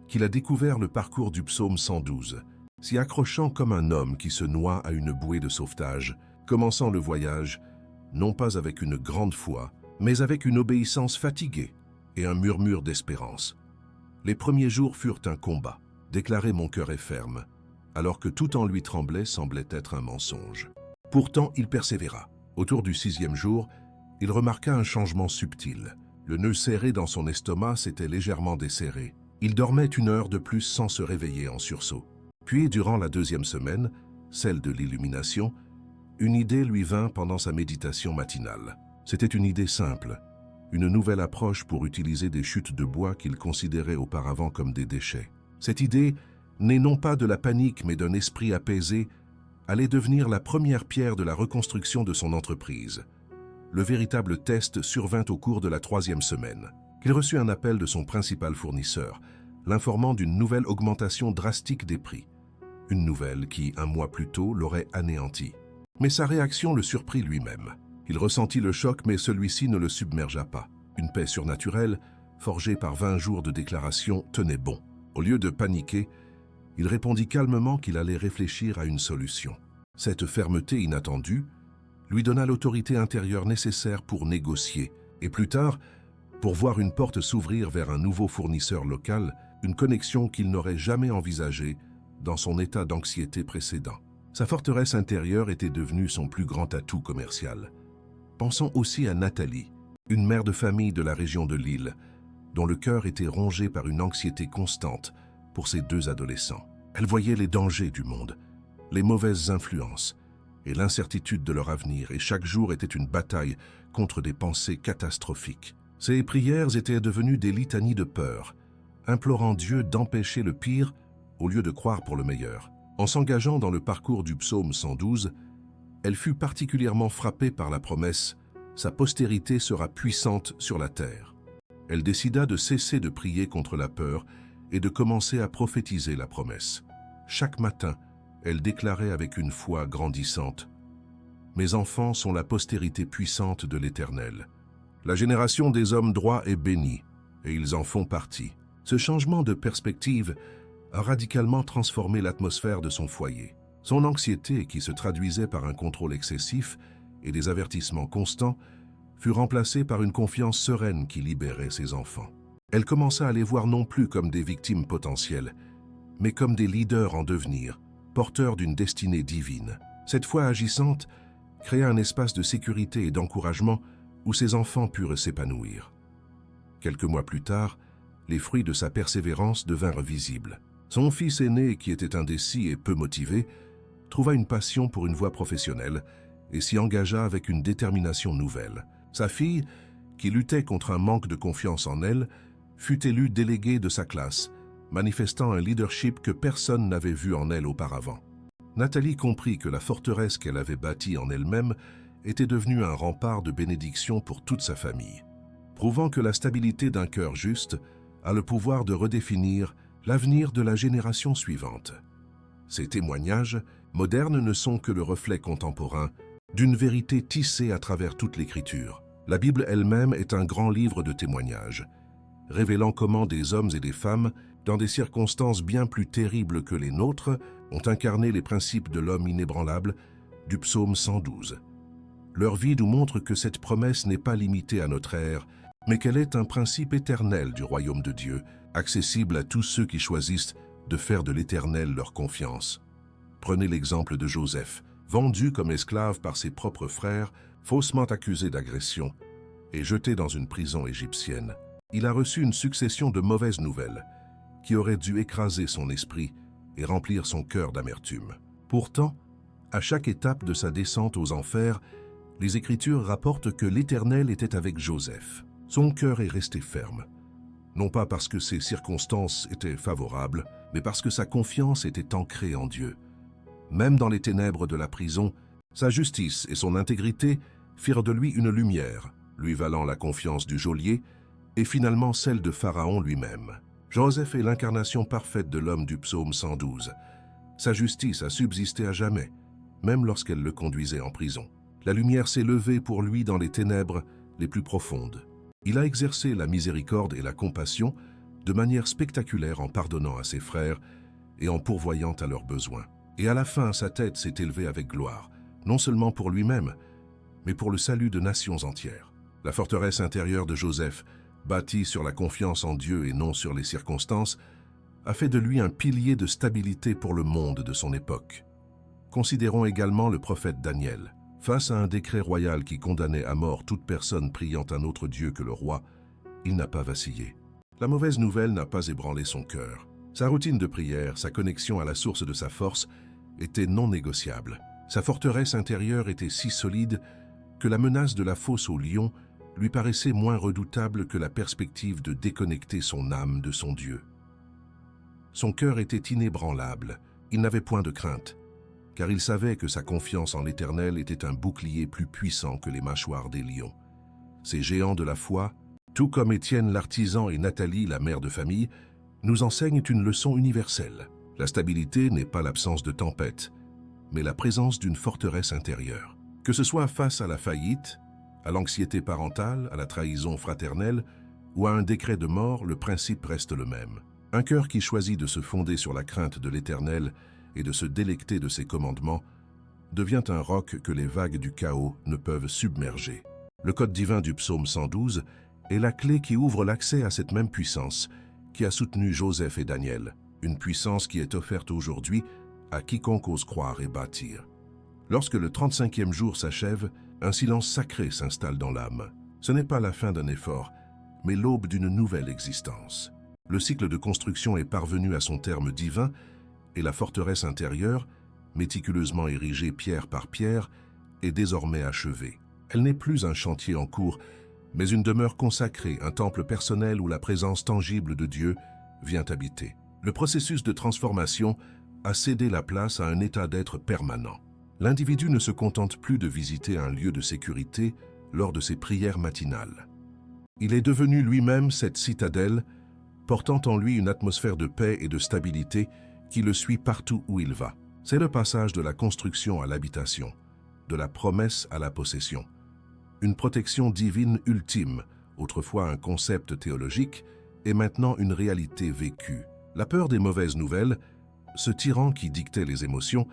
qu'il a découvert le parcours du psaume 112, s'y accrochant comme un homme qui se noie à une bouée de sauvetage, commençant le voyage, non pas avec une grande foi, mais avec une obéissance fatiguée et un murmure d'espérance. Les premiers jours furent un combat, déclarait mon cœur est ferme, alors que tout en lui tremblait semblait être un mensonge. Pourtant, il persévéra. Autour du 6e jour, il remarqua un changement subtil. Le nœud serré dans son estomac s'était légèrement desserré. Il dormait 1 heure de plus sans se réveiller en sursaut. Puis, durant la 2e semaine, celle de l'illumination, Une idée lui vint pendant sa méditation matinale. C'était une idée simple, une nouvelle approche pour utiliser des chutes de bois qu'il considérait auparavant comme des déchets. Cette idée, née non pas de la panique mais d'un esprit apaisé, allait devenir la première pierre de la reconstruction de son entreprise. Le véritable test survint au cours de la 3e semaine, qu'il reçut un appel de son principal fournisseur, l'informant d'une nouvelle augmentation drastique des prix. Une nouvelle qui, un mois plus tôt, l'aurait anéanti. Mais sa réaction le surprit lui-même. Il ressentit le choc, mais celui-ci ne le submergea pas. Une paix surnaturelle, forgée par 20 jours de déclaration, tenait bon. Au lieu de paniquer, il répondit calmement qu'il allait réfléchir à une solution. Cette fermeté inattendue lui donna l'autorité intérieure nécessaire pour négocier, et plus tard, pour voir une porte s'ouvrir vers un nouveau fournisseur local, une connexion qu'il n'aurait jamais envisagée dans son état d'anxiété précédent. Sa forteresse intérieure était devenue son plus grand atout commercial. Pensons aussi à Nathalie, une mère de famille de la région de Lille, dont le cœur était rongé par une anxiété constante pour ses 2 adolescents. Elle voyait les dangers du monde, les mauvaises influences et l'incertitude de leur avenir, et chaque jour était une bataille contre des pensées catastrophiques. Ses prières étaient devenues des litanies de peur, implorant Dieu d'empêcher le pire au lieu de croire pour le meilleur. En s'engageant dans le parcours du psaume 112, elle fut particulièrement frappée par la promesse « Sa postérité sera puissante sur la terre ». Elle décida de cesser de prier contre la peur et de commencer à prophétiser la promesse. Chaque matin, elle déclarait avec une foi grandissante « Mes enfants sont la postérité puissante de l'Éternel. La génération des hommes droits est bénie, et ils en font partie. » Ce changement de perspective a radicalement transformé l'atmosphère de son foyer. Son anxiété, qui se traduisait par un contrôle excessif et des avertissements constants, fut remplacée par une confiance sereine qui libérait ses enfants. Elle commença à les voir non plus comme des victimes potentielles, mais comme des leaders en devenir, porteurs d'une destinée divine. Cette foi agissante créa un espace de sécurité et d'encouragement où ses enfants purent s'épanouir. Quelques mois plus tard, les fruits de sa persévérance devinrent visibles. Son fils aîné, qui était indécis et peu motivé, trouva une passion pour une voie professionnelle et s'y engagea avec une détermination nouvelle. Sa fille, qui luttait contre un manque de confiance en elle, fut élue déléguée de sa classe, manifestant un leadership que personne n'avait vu en elle auparavant. Nathalie comprit que la forteresse qu'elle avait bâtie en elle-même était devenue un rempart de bénédiction pour toute sa famille, prouvant que la stabilité d'un cœur juste a le pouvoir de redéfinir l'avenir de la génération suivante. Ces témoignages modernes ne sont que le reflet contemporain d'une vérité tissée à travers toute l'Écriture. La Bible elle-même est un grand livre de témoignages, révélant comment des hommes et des femmes, dans des circonstances bien plus terribles que les nôtres, ont incarné les principes de l'homme inébranlable du psaume 112. Leur vie nous montre que cette promesse n'est pas limitée à notre ère, mais qu'elle est un principe éternel du royaume de Dieu, accessible à tous ceux qui choisissent de faire de l'Éternel leur confiance. Prenez l'exemple de Joseph, vendu comme esclave par ses propres frères, faussement accusé d'agression et jeté dans une prison égyptienne. Il a reçu une succession de mauvaises nouvelles qui auraient dû écraser son esprit et remplir son cœur d'amertume. Pourtant, à chaque étape de sa descente aux enfers, les Écritures rapportent que l'Éternel était avec Joseph. Son cœur est resté ferme, non pas parce que ses circonstances étaient favorables, mais parce que sa confiance était ancrée en Dieu. Même dans les ténèbres de la prison, sa justice et son intégrité firent de lui une lumière, lui valant la confiance du geôlier et finalement celle de Pharaon lui-même. Joseph est l'incarnation parfaite de l'homme du psaume 112. Sa justice a subsisté à jamais, même lorsqu'elle le conduisait en prison. La lumière s'est levée pour lui dans les ténèbres les plus profondes. Il a exercé la miséricorde et la compassion de manière spectaculaire en pardonnant à ses frères et en pourvoyant à leurs besoins. Et à la fin, sa tête s'est élevée avec gloire, non seulement pour lui-même, mais pour le salut de nations entières. La forteresse intérieure de Joseph, bâtie sur la confiance en Dieu et non sur les circonstances, a fait de lui un pilier de stabilité pour le monde de son époque. Considérons également le prophète Daniel. Face à un décret royal qui condamnait à mort toute personne priant un autre Dieu que le roi, il n'a pas vacillé. La mauvaise nouvelle n'a pas ébranlé son cœur. Sa routine de prière, sa connexion à la source de sa force, était non négociable. Sa forteresse intérieure était si solide que la menace de la fosse au lion lui paraissait moins redoutable que la perspective de déconnecter son âme de son Dieu. Son cœur était inébranlable, il n'avait point de crainte, car il savait que sa confiance en l'Éternel était un bouclier plus puissant que les mâchoires des lions. Ces géants de la foi, tout comme Étienne l'artisan et Nathalie la mère de famille, nous enseignent une leçon universelle. La stabilité n'est pas l'absence de tempête, mais la présence d'une forteresse intérieure. Que ce soit face à la faillite, à l'anxiété parentale, à la trahison fraternelle ou à un décret de mort, le principe reste le même. Un cœur qui choisit de se fonder sur la crainte de l'Éternel et de se délecter de ses commandements devient un roc que les vagues du chaos ne peuvent submerger. Le code divin du psaume 112 est la clé qui ouvre l'accès à cette même puissance qui a soutenu Joseph et Daniel, une puissance qui est offerte aujourd'hui à quiconque ose croire et bâtir. Lorsque le 35e jour s'achève, un silence sacré s'installe dans l'âme. Ce n'est pas la fin d'un effort, mais l'aube d'une nouvelle existence. Le cycle de construction est parvenu à son terme divin et la forteresse intérieure, méticuleusement érigée pierre par pierre, est désormais achevée. Elle n'est plus un chantier en cours, mais une demeure consacrée, un temple personnel où la présence tangible de Dieu vient habiter. Le processus de transformation a cédé la place à un état d'être permanent. L'individu ne se contente plus de visiter un lieu de sécurité lors de ses prières matinales. Il est devenu lui-même cette citadelle, portant en lui une atmosphère de paix et de stabilité qui le suit partout où il va. C'est le passage de la construction à l'habitation, de la promesse à la possession. Une protection divine ultime, autrefois un concept théologique, est maintenant une réalité vécue. La peur des mauvaises nouvelles, ce tyran qui dictait les émotions,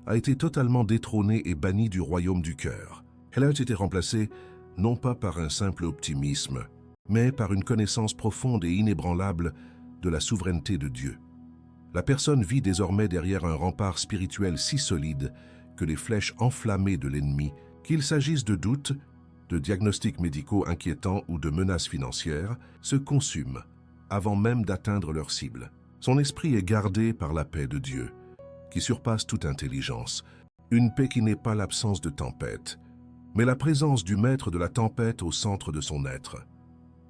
a été totalement détrônée et bannie du royaume du cœur. Elle a été remplacée non pas par un simple optimisme, mais par une connaissance profonde et inébranlable de la souveraineté de Dieu. La personne vit désormais derrière un rempart spirituel si solide que les flèches enflammées de l'ennemi, qu'il s'agisse de doutes, de diagnostics médicaux inquiétants ou de menaces financières, se consument avant même d'atteindre leur cible. Son esprit est gardé par la paix de Dieu, qui surpasse toute intelligence, une paix qui n'est pas l'absence de tempête, mais la présence du maître de la tempête au centre de son être.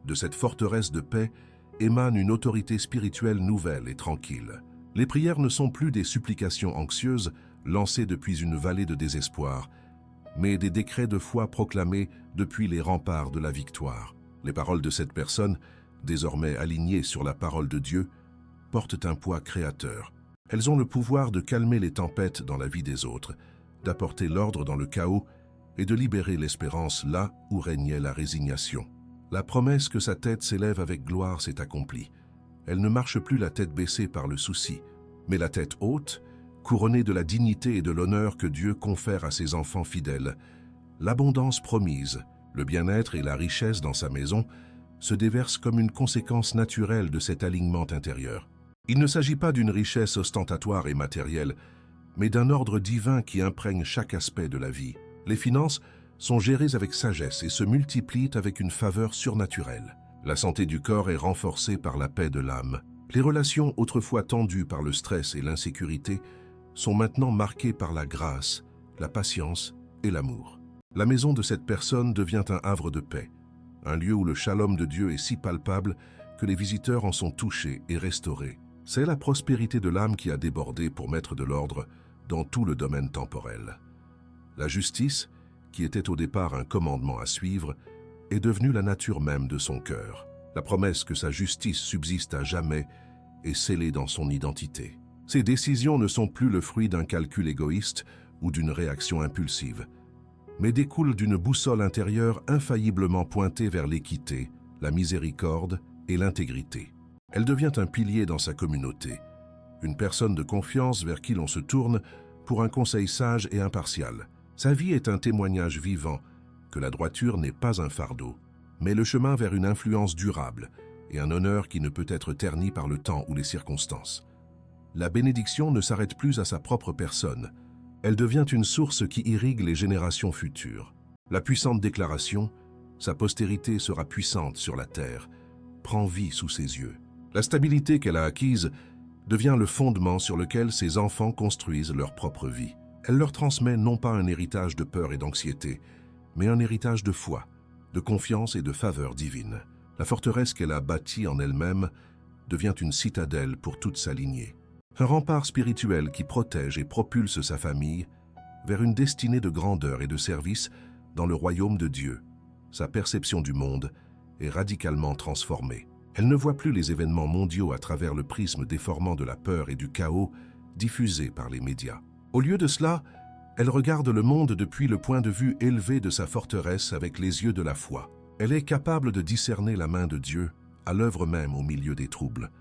De cette forteresse de paix émane une autorité spirituelle nouvelle et tranquille. Les prières ne sont plus des supplications anxieuses lancées depuis une vallée de désespoir, mais des décrets de foi proclamés depuis les remparts de la victoire. Les paroles de cette personne, désormais alignées sur la parole de Dieu, portent un poids créateur. Elles ont le pouvoir de calmer les tempêtes dans la vie des autres, d'apporter l'ordre dans le chaos et de libérer l'espérance là où régnait la résignation. La promesse que sa tête s'élève avec gloire s'est accomplie. Elle ne marche plus la tête baissée par le souci, mais la tête haute, couronnée de la dignité et de l'honneur que Dieu confère à ses enfants fidèles. L'abondance promise, le bien-être et la richesse dans sa maison se déversent comme une conséquence naturelle de cet alignement intérieur. Il ne s'agit pas d'une richesse ostentatoire et matérielle, mais d'un ordre divin qui imprègne chaque aspect de la vie. Les finances sont gérées avec sagesse et se multiplient avec une faveur surnaturelle. La santé du corps est renforcée par la paix de l'âme. Les relations autrefois tendues par le stress et l'insécurité sont maintenant marquées par la grâce, la patience et l'amour. La maison de cette personne devient un havre de paix, un lieu où le shalom de Dieu est si palpable que les visiteurs en sont touchés et restaurés. C'est la prospérité de l'âme qui a débordé pour mettre de l'ordre dans tout le domaine temporel. La justice, qui était au départ un commandement à suivre, est devenue la nature même de son cœur. La promesse que sa justice subsiste à jamais est scellée dans son identité. Ses décisions ne sont plus le fruit d'un calcul égoïste ou d'une réaction impulsive, mais découlent d'une boussole intérieure infailliblement pointée vers l'équité, la miséricorde et l'intégrité. Elle devient un pilier dans sa communauté, une personne de confiance vers qui l'on se tourne pour un conseil sage et impartial. Sa vie est un témoignage vivant que la droiture n'est pas un fardeau, mais le chemin vers une influence durable et un honneur qui ne peut être terni par le temps ou les circonstances. La bénédiction ne s'arrête plus à sa propre personne, elle devient une source qui irrigue les générations futures. La puissante déclaration « Sa postérité sera puissante sur la terre » prend vie sous ses yeux. La stabilité qu'elle a acquise devient le fondement sur lequel ses enfants construisent leur propre vie. Elle leur transmet non pas un héritage de peur et d'anxiété, mais un héritage de foi, de confiance et de faveur divine. La forteresse qu'elle a bâtie en elle-même devient une citadelle pour toute sa lignée. Un rempart spirituel qui protège et propulse sa famille vers une destinée de grandeur et de service dans le royaume de Dieu. Sa perception du monde est radicalement transformée. Elle ne voit plus les événements mondiaux à travers le prisme déformant de la peur et du chaos diffusé par les médias. Au lieu de cela, elle regarde le monde depuis le point de vue élevé de sa forteresse avec les yeux de la foi. Elle est capable de discerner la main de Dieu à l'œuvre même au milieu des troubles,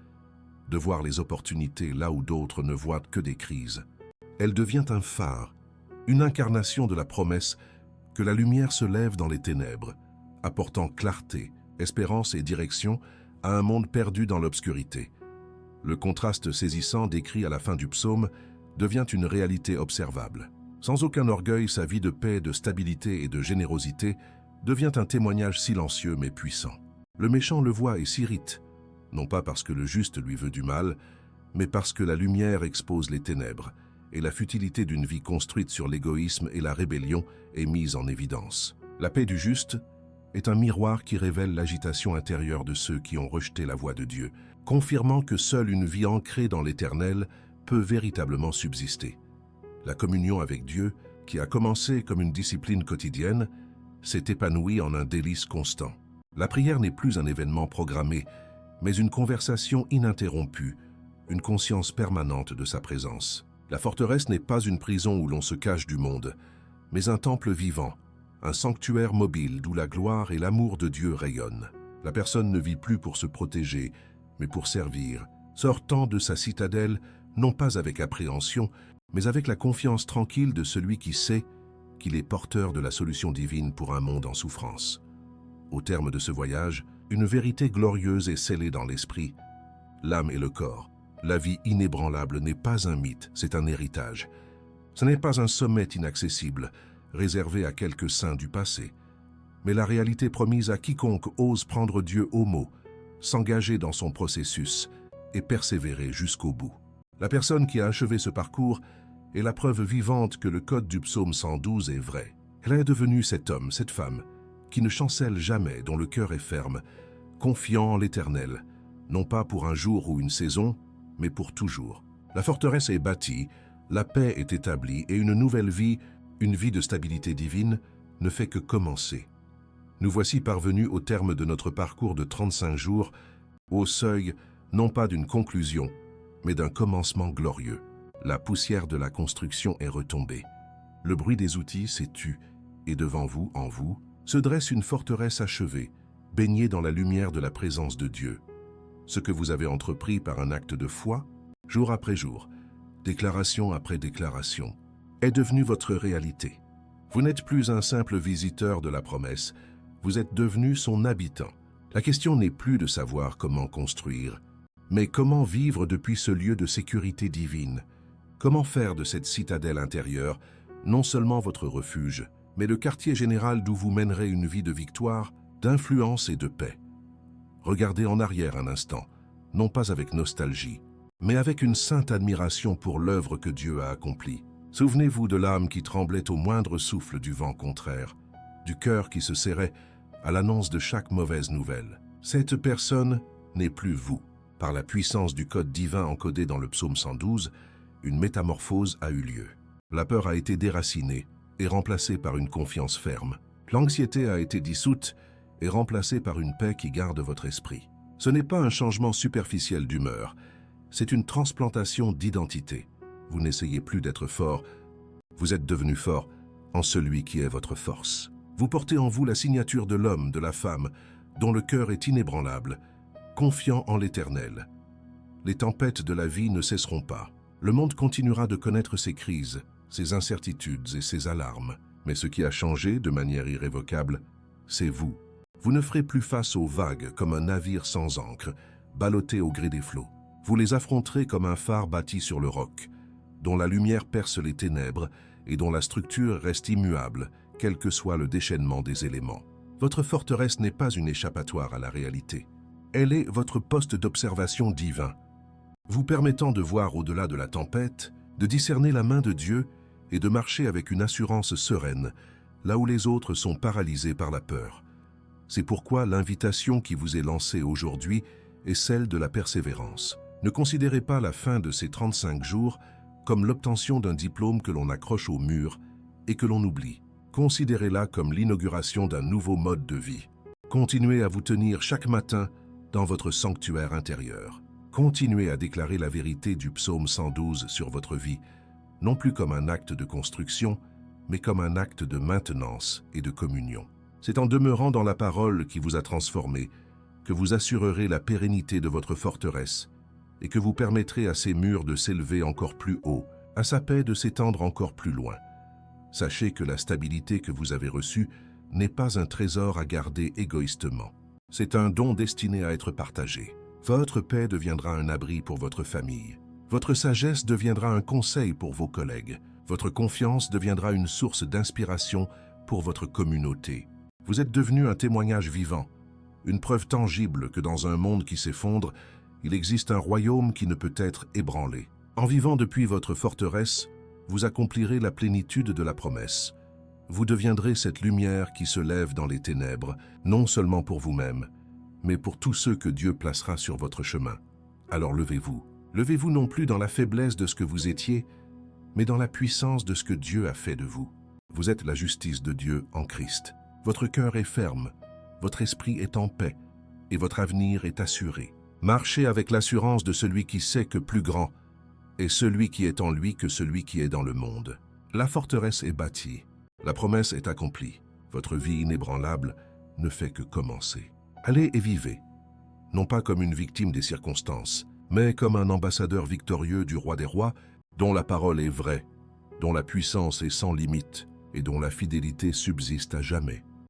de voir les opportunités là où d'autres ne voient que des crises. Elle devient un phare, une incarnation de la promesse que la lumière se lève dans les ténèbres, apportant clarté, espérance et direction à un monde perdu dans l'obscurité. Le contraste saisissant décrit à la fin du psaume devient une réalité observable. Sans aucun orgueil, sa vie de paix, de stabilité et de générosité devient un témoignage silencieux mais puissant. Le méchant le voit et s'irrite, non pas parce que le juste lui veut du mal, mais parce que la lumière expose les ténèbres et la futilité d'une vie construite sur l'égoïsme et la rébellion est mise en évidence. La paix du juste est un miroir qui révèle l'agitation intérieure de ceux qui ont rejeté la voie de Dieu, confirmant que seule une vie ancrée dans l'Éternel peut véritablement subsister. La communion avec Dieu, qui a commencé comme une discipline quotidienne, s'est épanouie en un délice constant. La prière n'est plus un événement programmé, mais une conversation ininterrompue, une conscience permanente de sa présence. La forteresse n'est pas une prison où l'on se cache du monde, mais un temple vivant, un sanctuaire mobile d'où la gloire et l'amour de Dieu rayonnent. La personne ne vit plus pour se protéger, mais pour servir, sortant de sa citadelle non pas avec appréhension, mais avec la confiance tranquille de celui qui sait qu'il est porteur de la solution divine pour un monde en souffrance. Au terme de ce voyage, une vérité glorieuse est scellée dans l'esprit, l'âme et le corps. La vie inébranlable n'est pas un mythe, c'est un héritage. Ce n'est pas un sommet inaccessible, réservé à quelques saints du passé, mais la réalité promise à quiconque ose prendre Dieu au mot, s'engager dans son processus et persévérer jusqu'au bout. La personne qui a achevé ce parcours est la preuve vivante que le code du psaume 112 est vrai. Elle est devenue cet homme, cette femme, qui ne chancelle jamais, dont le cœur est ferme, confiant en l'Éternel, non pas pour un jour ou une saison, mais pour toujours. La forteresse est bâtie, la paix est établie et une nouvelle vie, une vie de stabilité divine, ne fait que commencer. Nous voici parvenus au terme de notre parcours de 35 jours, au seuil non pas d'une conclusion, mais d'un commencement glorieux. La poussière de la construction est retombée. Le bruit des outils s'est tu, et devant vous, en vous, se dresse une forteresse achevée, baignée dans la lumière de la présence de Dieu. Ce que vous avez entrepris par un acte de foi, jour après jour, déclaration après déclaration, est devenu votre réalité. Vous n'êtes plus un simple visiteur de la promesse, vous êtes devenu son habitant. La question n'est plus de savoir comment construire, mais comment vivre depuis ce lieu de sécurité divine. Comment faire de cette citadelle intérieure non seulement votre refuge, mais le quartier général d'où vous mènerez une vie de victoire, d'influence et de paix. Regardez en arrière un instant, non pas avec nostalgie, mais avec une sainte admiration pour l'œuvre que Dieu a accomplie. Souvenez-vous de l'âme qui tremblait au moindre souffle du vent contraire, du cœur qui se serrait à l'annonce de chaque mauvaise nouvelle. Cette personne n'est plus vous. Par la puissance du code divin encodé dans le psaume 112, une métamorphose a eu lieu. La peur a été déracinée et remplacée par une confiance ferme. L'anxiété a été dissoute et remplacée par une paix qui garde votre esprit. Ce n'est pas un changement superficiel d'humeur, c'est une transplantation d'identité. Vous n'essayez plus d'être fort, vous êtes devenu fort en celui qui est votre force. Vous portez en vous la signature de l'homme, de la femme, dont le cœur est inébranlable, confiant en l'Éternel. Les tempêtes de la vie ne cesseront pas. Le monde continuera de connaître ses crises, ses incertitudes et ses alarmes. Mais ce qui a changé de manière irrévocable, c'est vous. Vous ne ferez plus face aux vagues comme un navire sans ancre, ballotté au gré des flots. Vous les affronterez comme un phare bâti sur le roc, dont la lumière perce les ténèbres et dont la structure reste immuable, quel que soit le déchaînement des éléments. Votre forteresse n'est pas une échappatoire à la réalité. Elle est votre poste d'observation divin, vous permettant de voir au-delà de la tempête, de discerner la main de Dieu et de marcher avec une assurance sereine, là où les autres sont paralysés par la peur. C'est pourquoi l'invitation qui vous est lancée aujourd'hui est celle de la persévérance. Ne considérez pas la fin de ces 35 jours comme l'obtention d'un diplôme que l'on accroche au mur et que l'on oublie. Considérez-la comme l'inauguration d'un nouveau mode de vie. Continuez à vous tenir chaque matin dans votre sanctuaire intérieur. Continuez à déclarer la vérité du psaume 112 sur votre vie, non plus comme un acte de construction, mais comme un acte de maintenance et de communion. C'est en demeurant dans la parole qui vous a transformé que vous assurerez la pérennité de votre forteresse et que vous permettrez à ses murs de s'élever encore plus haut, à sa paix de s'étendre encore plus loin. Sachez que la stabilité que vous avez reçue n'est pas un trésor à garder égoïstement. C'est un don destiné à être partagé. Votre paix deviendra un abri pour votre famille. Votre sagesse deviendra un conseil pour vos collègues. Votre confiance deviendra une source d'inspiration pour votre communauté. Vous êtes devenu un témoignage vivant, une preuve tangible que dans un monde qui s'effondre, il existe un royaume qui ne peut être ébranlé. En vivant depuis votre forteresse, vous accomplirez la plénitude de la promesse. Vous deviendrez cette lumière qui se lève dans les ténèbres, non seulement pour vous-même, mais pour tous ceux que Dieu placera sur votre chemin. Alors levez-vous. Levez-vous non plus dans la faiblesse de ce que vous étiez, mais dans la puissance de ce que Dieu a fait de vous. Vous êtes la justice de Dieu en Christ. Votre cœur est ferme, votre esprit est en paix, et votre avenir est assuré. Marchez avec l'assurance de celui qui sait que plus grand est celui qui est en lui que celui qui est dans le monde. La forteresse est bâtie, la promesse est accomplie. Votre vie inébranlable ne fait que commencer. Allez et vivez, non pas comme une victime des circonstances, mais comme un ambassadeur victorieux du roi des rois, dont la parole est vraie, dont la puissance est sans limite et dont la fidélité subsiste à jamais.